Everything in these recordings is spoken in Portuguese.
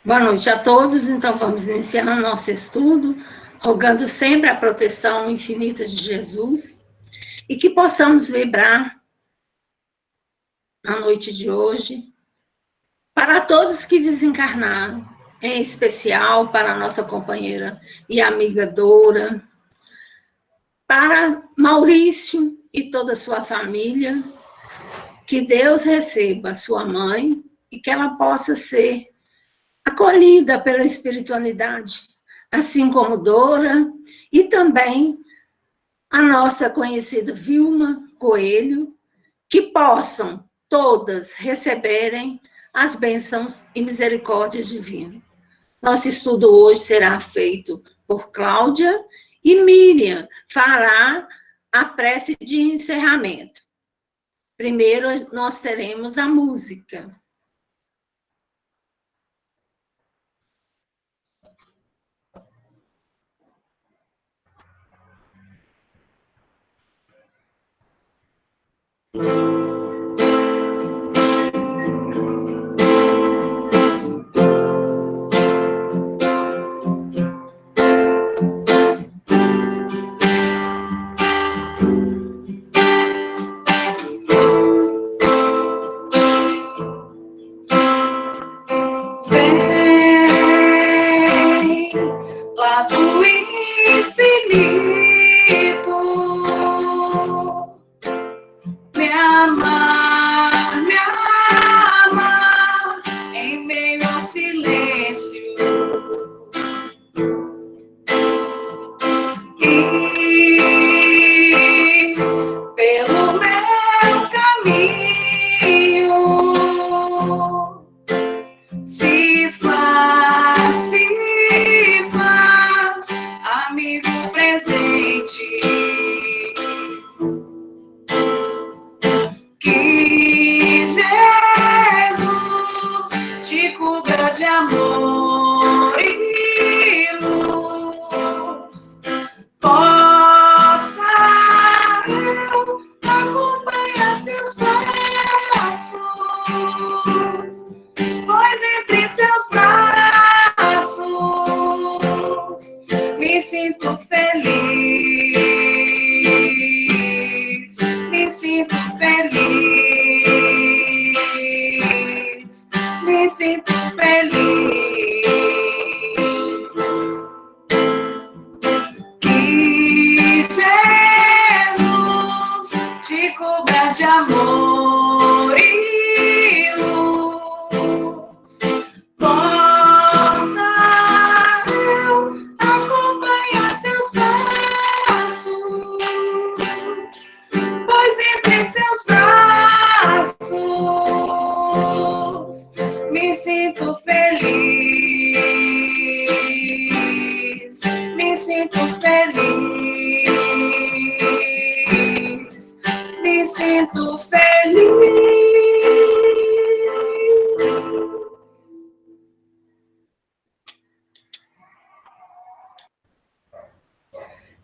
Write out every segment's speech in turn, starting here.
Boa noite a todos. Então, vamos iniciar o nosso estudo, rogando sempre a proteção infinita de Jesus e que possamos vibrar na noite de hoje para todos que desencarnaram, em especial para a nossa companheira e amiga Dora, para Maurício e toda a sua família, que Deus receba a sua mãe e que ela possa ser acolhida pela espiritualidade, assim como Dora, e também a nossa conhecida Vilma Coelho, que possam todas receberem as bênçãos e misericórdias divinas. Nosso estudo hoje será feito por Cláudia e Miriam fará a prece de encerramento. Primeiro, nós teremos a música.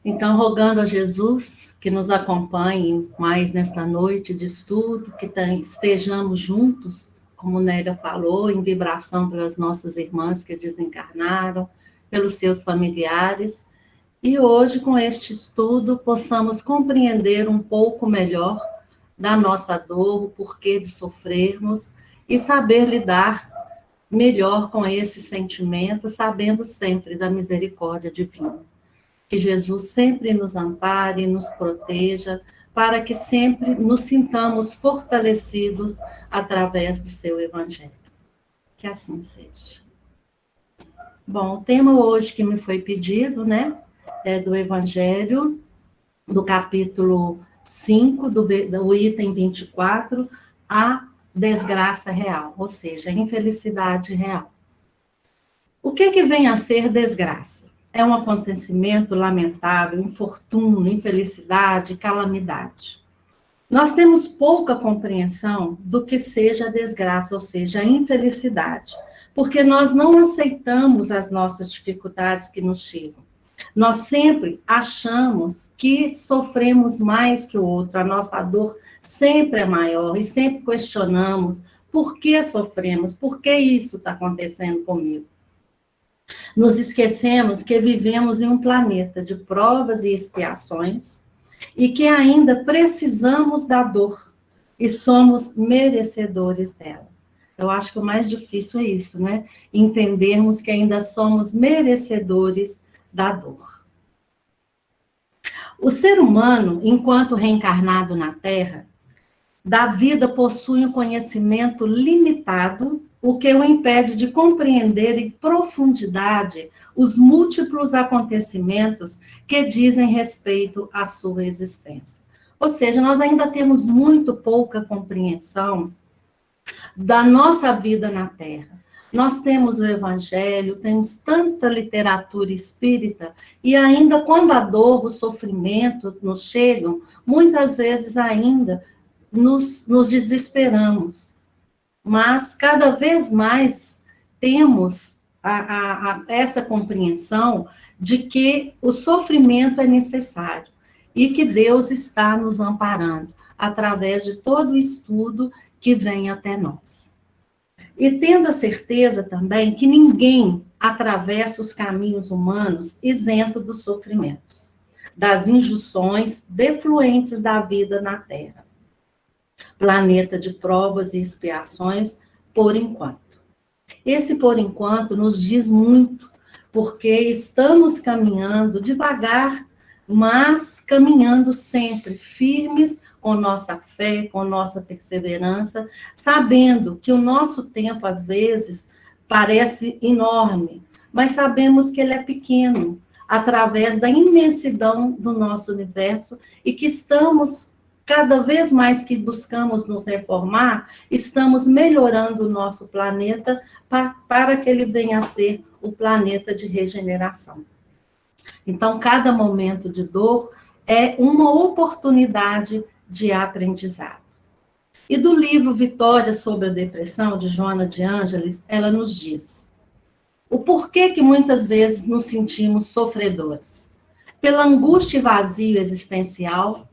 Então, rogando a Jesus que nos acompanhe mais nesta noite de estudo, que estejamos juntos, como Nélia falou, em vibração pelas nossas irmãs que desencarnaram, pelos seus familiares, e hoje, com este estudo, possamos compreender um pouco melhor da nossa dor, o porquê de sofrermos, e saber lidar melhor com esse sentimento, sabendo sempre da misericórdia divina. Que Jesus sempre nos ampare e nos proteja, para que sempre nos sintamos fortalecidos através do seu Evangelho. Que assim seja. Bom, o tema hoje que me foi pedido, né, é do Evangelho, do capítulo 5, do item 24, a desgraça real, ou seja, a infelicidade real. O que vem a ser desgraça? É um acontecimento lamentável, infortúnio, infelicidade, calamidade. Nós temos pouca compreensão do que seja a desgraça, ou seja, a infelicidade, porque nós não aceitamos as nossas dificuldades que nos chegam. Nós sempre achamos que sofremos mais que o outro, a nossa dor sempre é maior, e sempre questionamos por que sofremos, por que isso está acontecendo comigo. Nos esquecemos que vivemos em um planeta de provas e expiações e que ainda precisamos da dor e somos merecedores dela. Eu acho que o mais difícil é isso, né? Entendermos que ainda somos merecedores da dor. O ser humano, enquanto reencarnado na Terra, da vida possui um conhecimento limitado, o que o impede de compreender em profundidade os múltiplos acontecimentos que dizem respeito à sua existência. Ou seja, nós ainda temos muito pouca compreensão da nossa vida na Terra. Nós temos o Evangelho, temos tanta literatura espírita, e ainda quando a dor, o sofrimento nos chegam, muitas vezes ainda nos desesperamos. Mas cada vez mais temos essa compreensão de que o sofrimento é necessário e que Deus está nos amparando através de todo o estudo que vem até nós. E tendo a certeza também que ninguém atravessa os caminhos humanos isento dos sofrimentos, das injunções defluentes da vida na Terra. Planeta de provas e expiações, por enquanto. Esse por enquanto nos diz muito, porque estamos caminhando devagar, mas caminhando sempre firmes com nossa fé, com nossa perseverança, sabendo que o nosso tempo, às vezes, parece enorme, mas sabemos que ele é pequeno, através da imensidão do nosso universo, e que estamos, cada vez mais que buscamos nos reformar, estamos melhorando o nosso planeta para que ele venha a ser o planeta de regeneração. Então, cada momento de dor é uma oportunidade de aprendizado. E do livro Vitória sobre a Depressão, de Joana de Ângeles, ela nos diz o porquê que muitas vezes nos sentimos sofredores. Pela angústia e vazio existencial,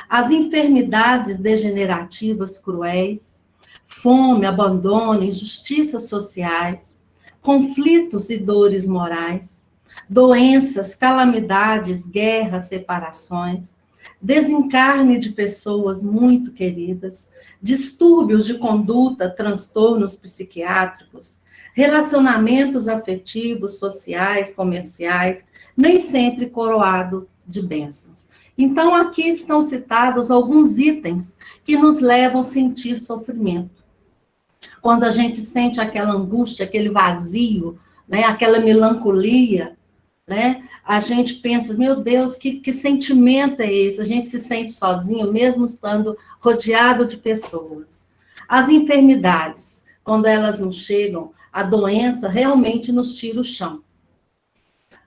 as enfermidades degenerativas cruéis, fome, abandono, injustiças sociais, conflitos e dores morais, doenças, calamidades, guerras, separações, desencarne de pessoas muito queridas, distúrbios de conduta, transtornos psiquiátricos, relacionamentos afetivos, sociais, comerciais, nem sempre coroado de bênçãos. Então, aqui estão citados alguns itens que nos levam a sentir sofrimento. Quando a gente sente aquela angústia, aquele vazio, né, aquela melancolia, né, a gente pensa, meu Deus, que sentimento é esse? A gente se sente sozinho, mesmo estando rodeado de pessoas. As enfermidades, quando elas nos chegam, a doença realmente nos tira o chão.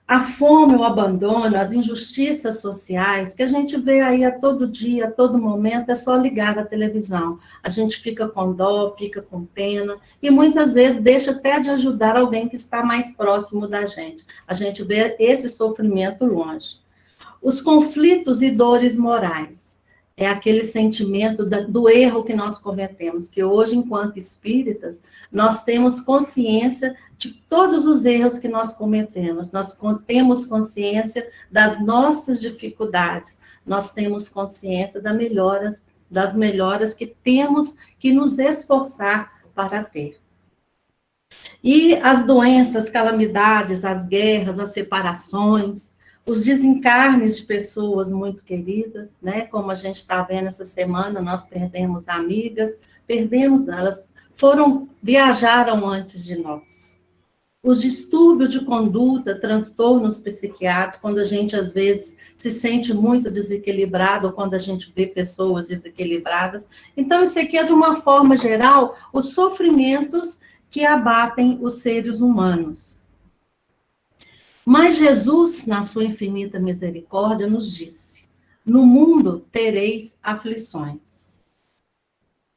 A fome, o abandono, as injustiças sociais, que a gente vê aí a todo dia, a todo momento, é só ligar a televisão. A gente fica com dó, fica com pena, e muitas vezes deixa até de ajudar alguém que está mais próximo da gente. A gente vê esse sofrimento longe. Os conflitos e dores morais. É aquele sentimento do erro que nós cometemos, que hoje, enquanto espíritas, nós temos consciência de todos os erros que nós cometemos, nós temos consciência das nossas dificuldades, nós temos consciência das melhoras que temos que nos esforçar para ter. E as doenças, calamidades, as guerras, as separações, os desencarnes de pessoas muito queridas, né? Como a gente está vendo essa semana, nós perdemos amigas, elas viajaram antes de nós. Os distúrbios de conduta, transtornos psiquiátricos, quando a gente, às vezes, se sente muito desequilibrado, ou quando a gente vê pessoas desequilibradas. Então, isso aqui é, de uma forma geral, os sofrimentos que abatem os seres humanos. Mas Jesus, na sua infinita misericórdia, nos disse: no mundo tereis aflições.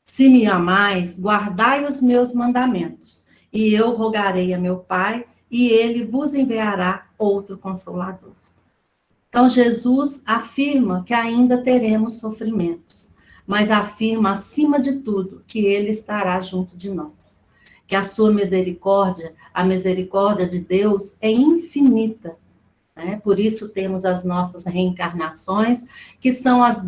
Se me amais, guardai os meus mandamentos, e eu rogarei a meu Pai, e ele vos enviará outro Consolador. Então, Jesus afirma que ainda teremos sofrimentos, mas afirma, acima de tudo, que ele estará junto de nós. que a sua misericórdia, a misericórdia de Deus é infinita. Né? Por isso temos as nossas reencarnações, que são as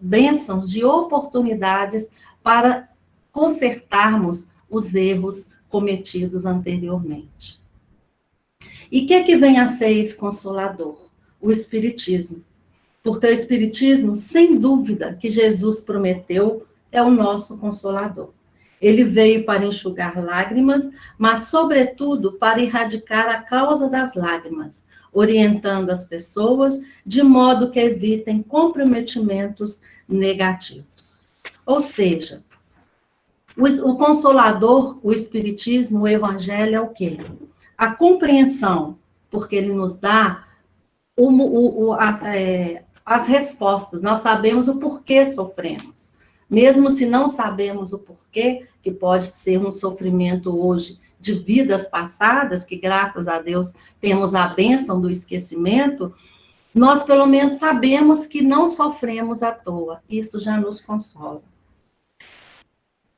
bênçãos de oportunidades para consertarmos os erros cometidos anteriormente. E o que vem a ser esse consolador? O Espiritismo. Porque o Espiritismo, sem dúvida, que Jesus prometeu, é o nosso consolador. Ele veio para enxugar lágrimas, mas, sobretudo, para erradicar a causa das lágrimas, orientando as pessoas de modo que evitem comprometimentos negativos. Ou seja, o Consolador, o Espiritismo, o Evangelho é o quê? A compreensão, porque ele nos dá as respostas. Nós sabemos o porquê sofremos. Mesmo se não sabemos o porquê, que pode ser um sofrimento hoje de vidas passadas, que graças a Deus temos a bênção do esquecimento, nós pelo menos sabemos que não sofremos à toa. Isso já nos consola.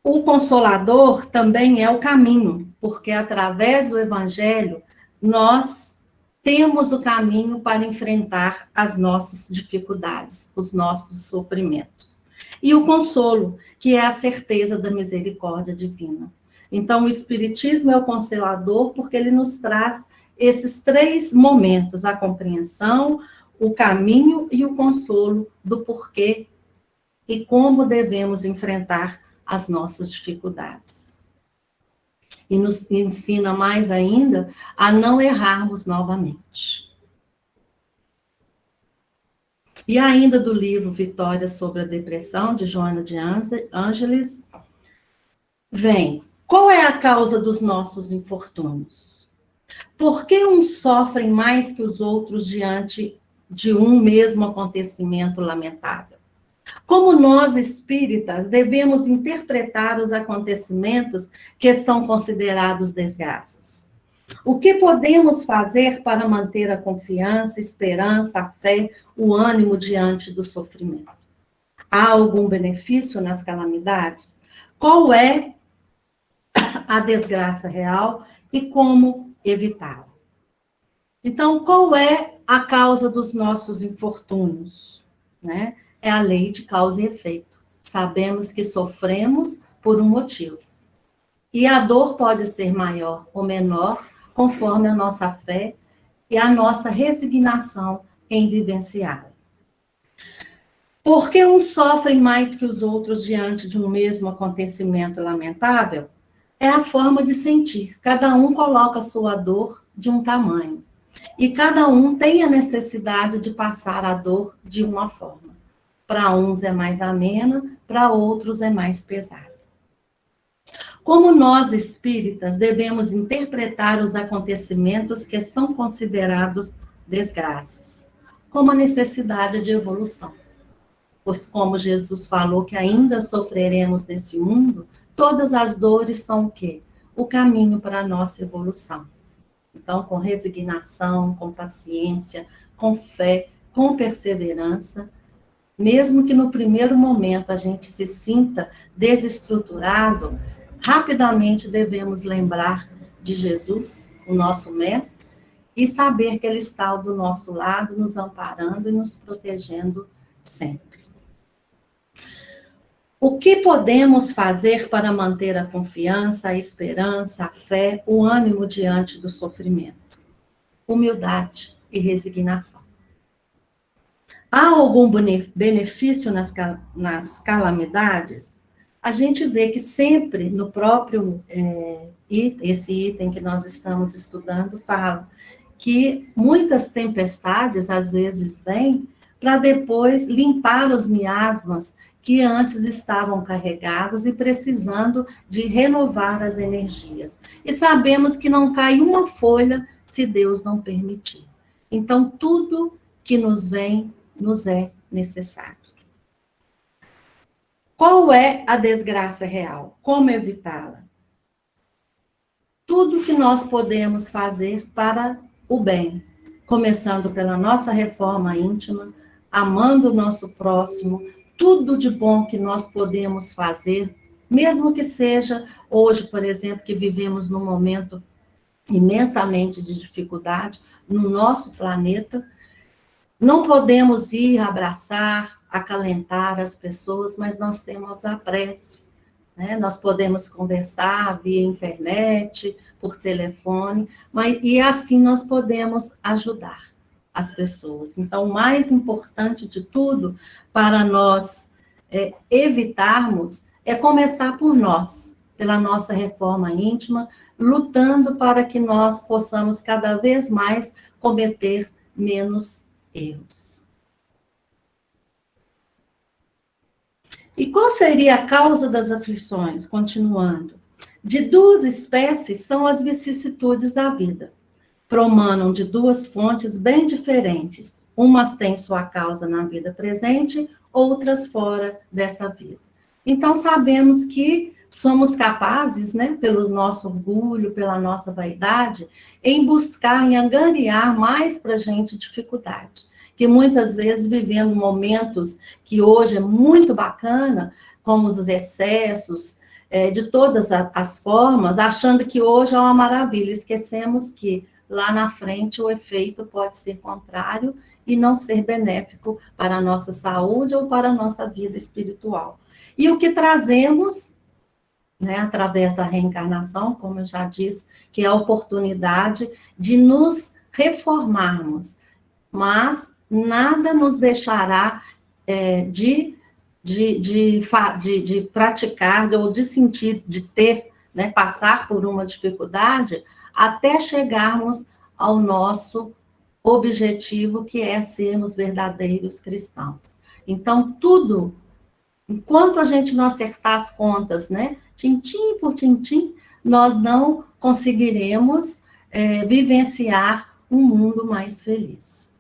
O Consolador também é o caminho, porque através do Evangelho nós temos o caminho para enfrentar as nossas dificuldades, os nossos sofrimentos. E o consolo, que é a certeza da misericórdia divina. Então, o Espiritismo é o Consolador porque ele nos traz esses três momentos, a compreensão, o caminho e o consolo do porquê e como devemos enfrentar as nossas dificuldades. E nos ensina mais ainda a não errarmos novamente. E ainda do livro Vitória sobre a Depressão, de Joana de Ângeles, vem: qual é a causa dos nossos infortúnios? Por que uns sofrem mais que os outros diante de um mesmo acontecimento lamentável? Como nós, espíritas, devemos interpretar os acontecimentos que são considerados desgraças? O que podemos fazer para manter a confiança, a esperança, a fé, o ânimo diante do sofrimento? Há algum benefício nas calamidades? Qual é a desgraça real e como evitá-la? Então, qual é a causa dos nossos infortúnios? Né? É a lei de causa e efeito. Sabemos que sofremos por um motivo. E a dor pode ser maior ou menor, conforme a nossa fé e a nossa resignação em vivenciá-la. Por que uns sofrem mais que os outros diante de um mesmo acontecimento lamentável? É a forma de sentir. Cada um coloca a sua dor de um tamanho. E cada um tem a necessidade de passar a dor de uma forma. Para uns é mais amena, para outros é mais pesada. Como nós, espíritas, devemos interpretar os acontecimentos que são considerados desgraças? Como a necessidade de evolução. Pois como Jesus falou que ainda sofreremos nesse mundo, todas as dores são o quê? O caminho para a nossa evolução. Então, com resignação, com paciência, com fé, com perseverança, mesmo que no primeiro momento a gente se sinta desestruturado, rapidamente devemos lembrar de Jesus, o nosso mestre, e saber que ele está do nosso lado, nos amparando e nos protegendo sempre. O que podemos fazer para manter a confiança, a esperança, a fé, o ânimo diante do sofrimento? Humildade e resignação. Há algum benefício nas calamidades? A gente vê que sempre no próprio, esse item que nós estamos estudando, fala que muitas tempestades às vezes vêm para depois limpar os miasmas que antes estavam carregados e precisando de renovar as energias. E sabemos que não cai uma folha se Deus não permitir. Então, tudo que nos vem, nos é necessário. Qual é a desgraça real? Como evitá-la? Tudo que nós podemos fazer para o bem, começando pela nossa reforma íntima, amando o nosso próximo, tudo de bom que nós podemos fazer mesmo que seja hoje, por exemplo, que vivemos num momento imensamente de dificuldade no nosso planeta, não podemos ir abraçar, acalentar as pessoas, mas nós temos a prece, né? Nós podemos conversar via internet, por telefone, e assim nós podemos ajudar as pessoas. Então, o mais importante de tudo, para nós evitarmos, é começar por nós, pela nossa reforma íntima, lutando para que nós possamos cada vez mais cometer menos erros. E qual seria a causa das aflições? Continuando. De duas espécies são as vicissitudes da vida. Promanam de duas fontes bem diferentes. Umas têm sua causa na vida presente, outras fora dessa vida. Então, sabemos que somos capazes, né, pelo nosso orgulho, pela nossa vaidade, em buscar, em angariar mais para a gente dificuldade. Que muitas vezes vivendo momentos que hoje é muito bacana, como os excessos, de todas as formas, achando que hoje é uma maravilha. Esquecemos que lá na frente o efeito pode ser contrário e não ser benéfico para a nossa saúde ou para a nossa vida espiritual. E o que trazemos, né, através da reencarnação, como eu já disse, que é a oportunidade de nos reformarmos, mas nada nos deixará de praticar, ou de sentir, de ter, né, passar por uma dificuldade, até chegarmos ao nosso objetivo, que é sermos verdadeiros cristãos. Então, tudo, enquanto a gente não acertar as contas, né, tintim por tintim, nós não conseguiremos vivenciar um mundo mais feliz.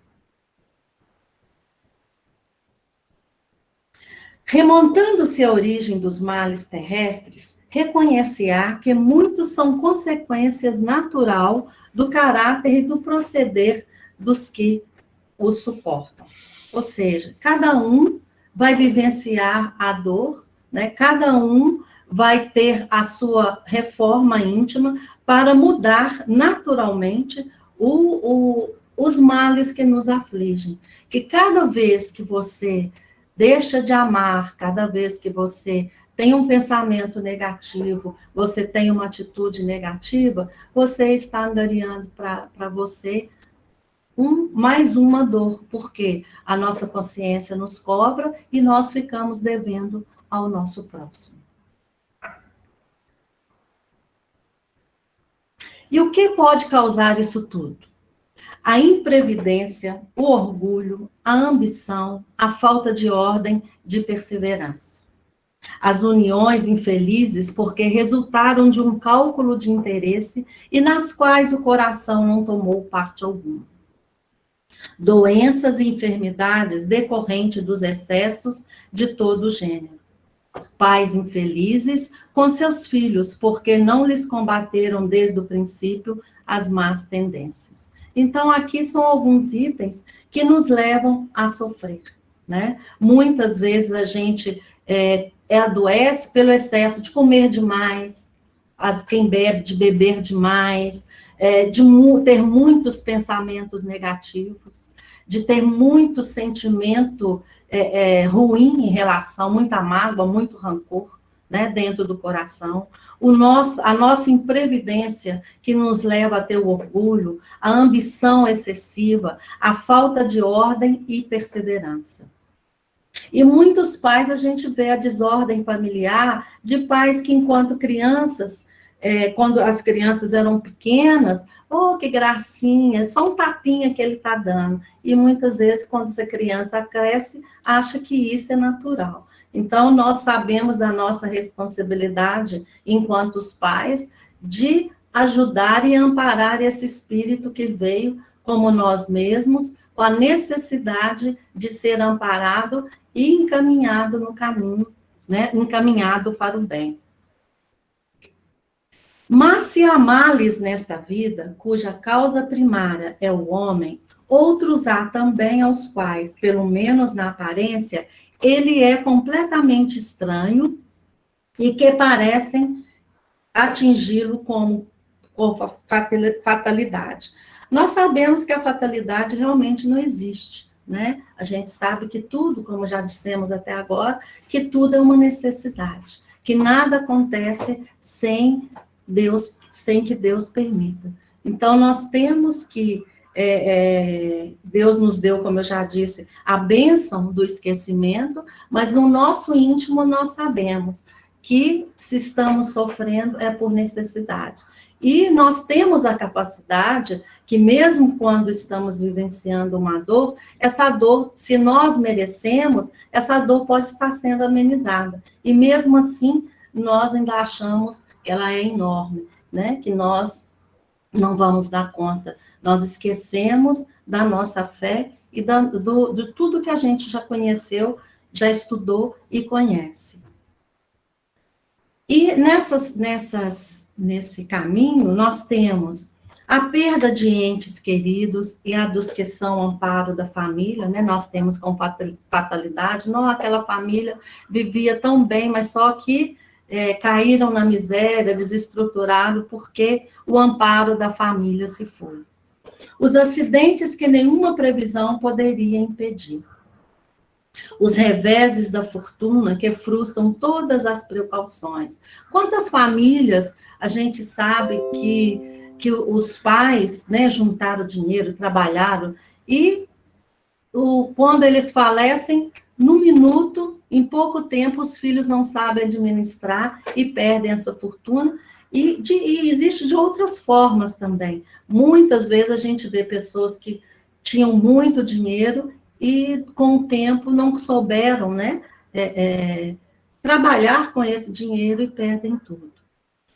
Remontando-se à origem dos males terrestres, reconhecer-á que muitos são consequências natural do caráter e do proceder dos que os suportam. Ou seja, cada um vai vivenciar a dor, né? Cada um vai ter a sua reforma íntima para mudar naturalmente os males que nos afligem. Que cada vez que você deixa de amar, cada vez que você tem um pensamento negativo, você tem uma atitude negativa, você está angariando para você mais uma dor, porque a nossa consciência nos cobra e nós ficamos devendo ao nosso próximo. E o que pode causar isso tudo? A imprevidência, o orgulho, a ambição, a falta de ordem, de perseverança. As uniões infelizes porque resultaram de um cálculo de interesse e nas quais o coração não tomou parte alguma. Doenças e enfermidades decorrentes dos excessos de todo o gênero. Pais infelizes com seus filhos porque não lhes combateram desde o princípio as más tendências. Então, aqui são alguns itens que nos levam a sofrer, né? Muitas vezes a gente adoece pelo excesso de comer demais, quem bebe, de beber demais, de ter muitos pensamentos negativos, de ter muito sentimento ruim em relação, muita mágoa, muito rancor, né, dentro do coração. A nossa imprevidência, que nos leva a ter o orgulho, a ambição excessiva, a falta de ordem e perseverança. E muitos pais, a gente vê a desordem familiar de pais que, enquanto crianças, quando as crianças eram pequenas, oh, que gracinha, só um tapinha que ele está dando. E muitas vezes, quando essa criança cresce, acha que isso é natural. Então, nós sabemos da nossa responsabilidade, enquanto os pais, de ajudar e amparar esse espírito que veio, como nós mesmos, com a necessidade de ser amparado e encaminhado no caminho, né? Encaminhado para o bem. Mas se há males nesta vida, cuja causa primária é o homem, outros há também aos quais, pelo menos na aparência, ele é completamente estranho e que parecem atingi-lo como fatalidade. Nós sabemos que a fatalidade realmente não existe, né? A gente sabe que tudo, como já dissemos até agora, que tudo é uma necessidade, que nada acontece sem Deus, sem que Deus permita. Então, nós temos que Deus nos deu, como eu já disse, a bênção do esquecimento, mas no nosso íntimo nós sabemos que se estamos sofrendo é por necessidade. E nós temos a capacidade que mesmo quando estamos vivenciando uma dor, essa dor, se nós merecemos, essa dor pode estar sendo amenizada. E mesmo assim, nós ainda achamos que ela é enorme, né? Que nós não vamos dar conta. Nós esquecemos da nossa fé e de tudo que a gente já conheceu, já estudou e conhece. E nesse caminho, nós temos a perda de entes queridos e a dos que são amparo da família, né? Nós temos com fatalidade, não, aquela família vivia tão bem, mas só que caíram na miséria, desestruturaram, porque o amparo da família se foi. Os acidentes que nenhuma previsão poderia impedir. Os reveses da fortuna que frustram todas as precauções. Quantas famílias a gente sabe que os pais, né, juntaram dinheiro, trabalharam, e quando eles falecem, no minuto, em pouco tempo, os filhos não sabem administrar e perdem essa fortuna. E existe de outras formas também. Muitas vezes a gente vê pessoas que tinham muito dinheiro e, com o tempo, não souberam, né, trabalhar com esse dinheiro e perdem tudo.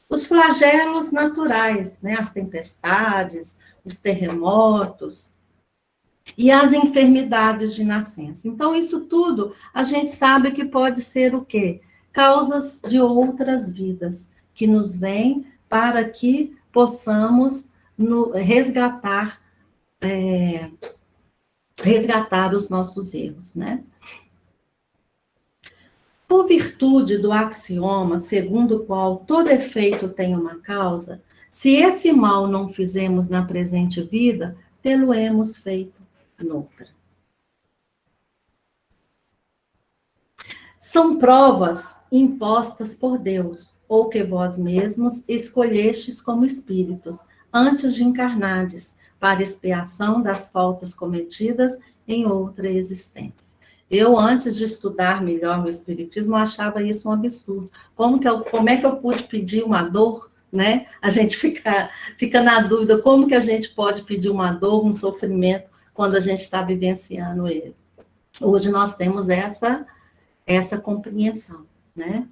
Os flagelos naturais, né, as tempestades, os terremotos e as enfermidades de nascença. Então, isso tudo a gente sabe que pode ser o quê? Causas de outras vidas que nos vêm para que possamos resgatar os nossos erros, né? Por virtude do axioma, segundo o qual todo efeito tem uma causa, se esse mal não fizemos na presente vida, tê-lo-emos feito noutra. São provas impostas por Deus, ou que vós mesmos escolhestes como espíritos, antes de encarnardes, para expiação das faltas cometidas em outra existência. Eu, antes de estudar melhor o espiritismo, achava isso um absurdo. Como é que eu pude pedir uma dor, né? A gente fica na dúvida, como que a gente pode pedir uma dor, um sofrimento, quando a gente está vivenciando ele? Hoje nós temos essa compreensão, né?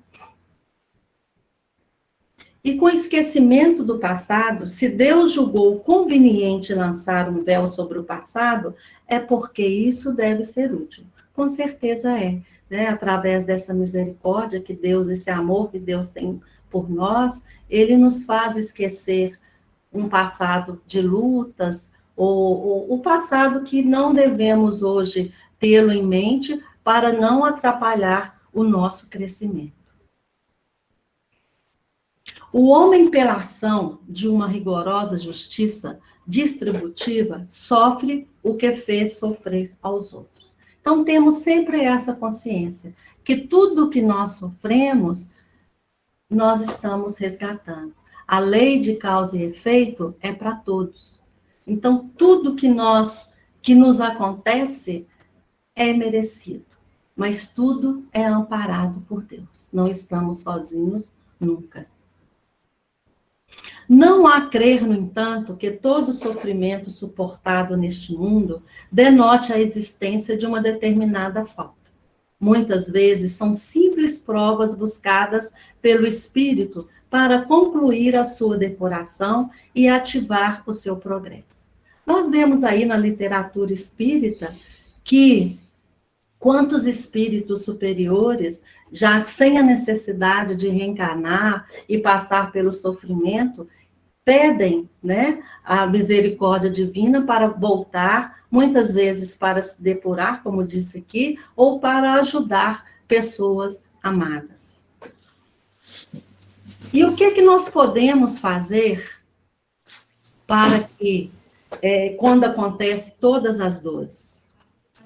E com o esquecimento do passado, se Deus julgou conveniente lançar um véu sobre o passado, é porque isso deve ser útil. Com certeza é, né? Através dessa misericórdia que Deus, esse amor que Deus tem por nós, ele nos faz esquecer um passado de lutas, ou o passado que não devemos hoje tê-lo em mente para não atrapalhar o nosso crescimento. O homem, pela ação de uma rigorosa justiça distributiva, sofre o que fez sofrer aos outros. Então, temos sempre essa consciência, que tudo que nós sofremos, nós estamos resgatando. A lei de causa e efeito é para todos. Então, tudo que nos acontece é merecido, mas tudo é amparado por Deus. Não estamos sozinhos nunca. Não há crer, no entanto, que todo sofrimento suportado neste mundo denote a existência de uma determinada falta. Muitas vezes são simples provas buscadas pelo espírito para concluir a sua depuração e ativar o seu progresso. Nós vemos aí na literatura espírita que quantos espíritos superiores, já sem a necessidade de reencarnar e passar pelo sofrimento, pedem, né, a misericórdia divina para voltar, muitas vezes para se depurar, como disse aqui, ou para ajudar pessoas amadas. E o que nós podemos fazer para que, quando acontece todas as dores?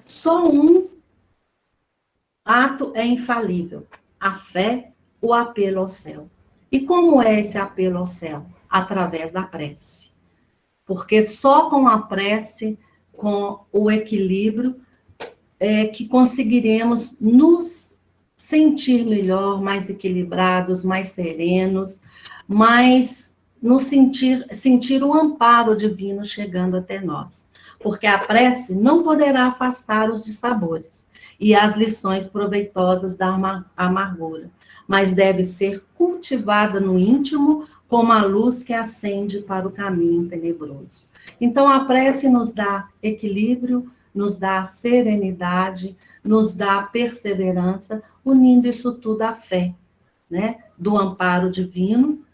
Só um ato é infalível: a fé, o apelo ao céu. E como é esse apelo ao céu? Através da prece. Porque só com a prece, com o equilíbrio, é que conseguiremos nos sentir melhor, mais equilibrados, mais serenos, mais nos sentir o amparo divino chegando até nós. Porque a prece não poderá afastar os dissabores e as lições proveitosas da amargura, mas deve ser cultivada no íntimo como a luz que acende para o caminho tenebroso. Então, a prece nos dá equilíbrio, nos dá serenidade, nos dá perseverança, unindo isso tudo à fé, né, do amparo divino,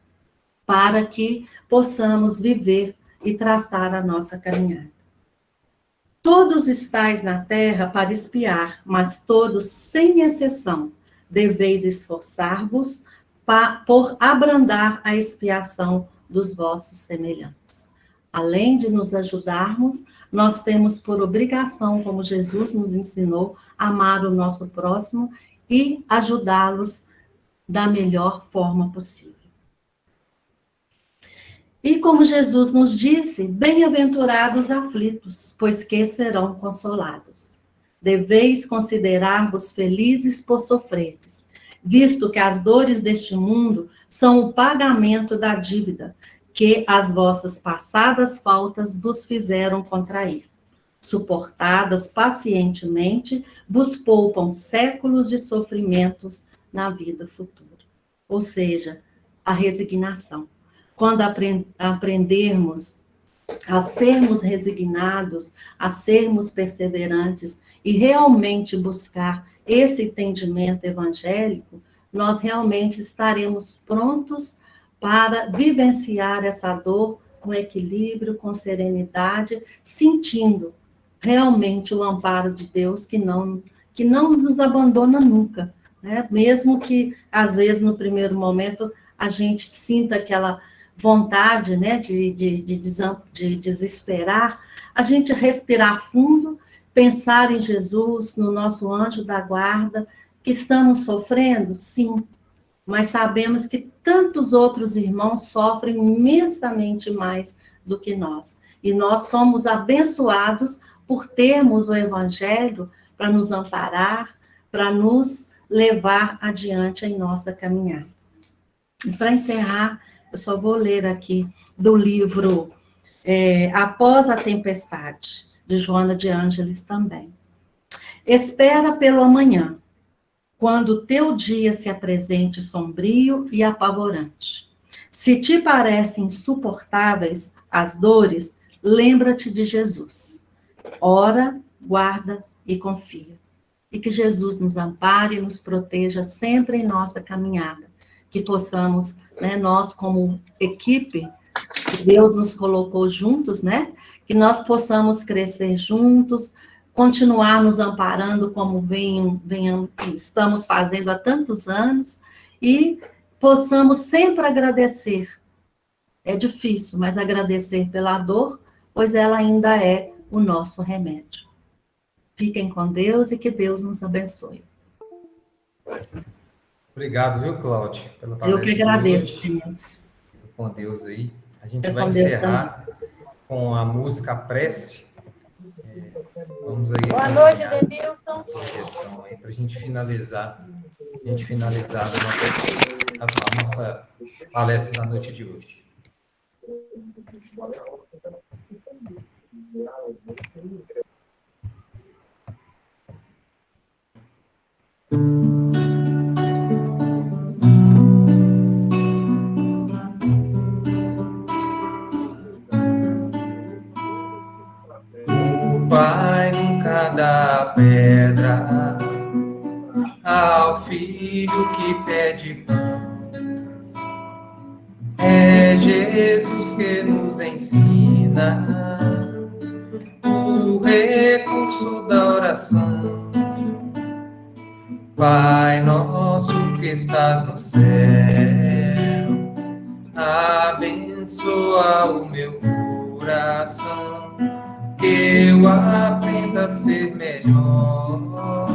para que possamos viver e traçar a nossa caminhada. Todos estáis na terra para espiar, mas todos, sem exceção, deveis esforçar-vos por abrandar a expiação dos vossos semelhantes. Além de nos ajudarmos, nós temos por obrigação, como Jesus nos ensinou, amar o nosso próximo e ajudá-los da melhor forma possível. E como Jesus nos disse, bem-aventurados aflitos, pois que serão consolados. Deveis considerar-vos felizes por sofreres, visto que as dores deste mundo são o pagamento da dívida que as vossas passadas faltas vos fizeram contrair. Suportadas pacientemente, vos poupam séculos de sofrimentos na vida futura. Ou seja, a resignação. Quando aprendermos a sermos resignados, a sermos perseverantes e realmente buscar esse entendimento evangélico, nós realmente estaremos prontos para vivenciar essa dor com equilíbrio, com serenidade, sentindo realmente o amparo de Deus que não nos abandona nunca, né? Mesmo que, às vezes, no primeiro momento, a gente sinta aquela vontade, né, de desesperar, a gente respirar fundo, pensar em Jesus, no nosso anjo da guarda, que estamos sofrendo, sim, mas sabemos que tantos outros irmãos sofrem imensamente mais do que nós. E nós somos abençoados por termos o Evangelho para nos amparar, para nos levar adiante em nossa caminhada. E para encerrar, eu só vou ler aqui do livro Após a Tempestade, de Joana de Ângeles também. Espera pelo amanhã, quando o teu dia se apresente sombrio e apavorante. Se te parecem insuportáveis as dores, lembra-te de Jesus. Ora, guarda e confia. E que Jesus nos ampare e nos proteja sempre em nossa caminhada. Que possamos, né, nós como equipe, que Deus nos colocou juntos, né, que nós possamos crescer juntos, continuar nos amparando como estamos fazendo há tantos anos, e possamos sempre agradecer. É difícil, mas agradecer pela dor, pois ela ainda é o nosso remédio. Fiquem com Deus e que Deus nos abençoe. Obrigado, viu, Cláudia, pela palestra. Eu que agradeço, Deus. Com Deus aí. A gente Eu vai encerrar com a música Prece. Vamos aí. Boa noite, Denilson. Para a gente finalizar a nossa palestra da noite de hoje. O Pai nunca dá pedra ao filho que pede pão. É Jesus que nos ensina o recurso da oração. Pai nosso que estás no céu, abençoa o meu coração, que eu aprenda a ser melhor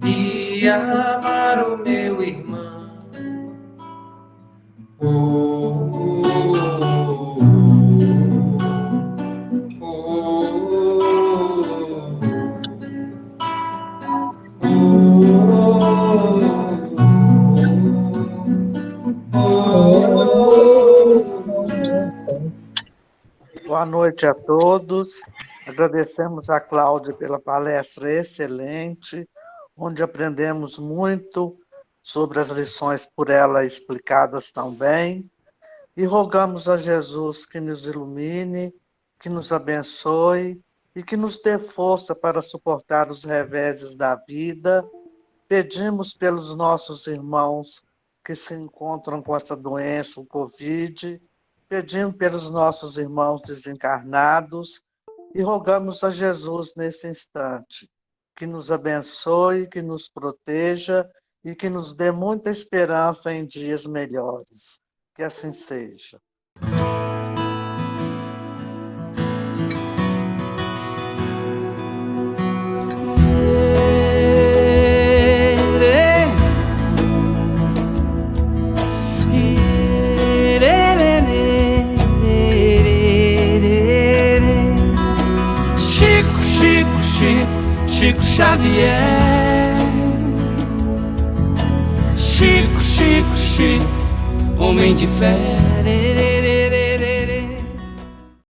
e amar o meu irmão. Boa noite a todos. Agradecemos a Cláudia pela palestra excelente, onde aprendemos muito sobre as lições por ela explicadas também. E rogamos a Jesus que nos ilumine, que nos abençoe e que nos dê força para suportar os reveses da vida. Pedimos pelos nossos irmãos que se encontram com essa doença, o Covid, pedimos pelos nossos irmãos desencarnados e rogamos a Jesus nesse instante que nos abençoe, que nos proteja e que nos dê muita esperança em dias melhores. Que assim seja. Chico Xavier, Chico, homem de fé.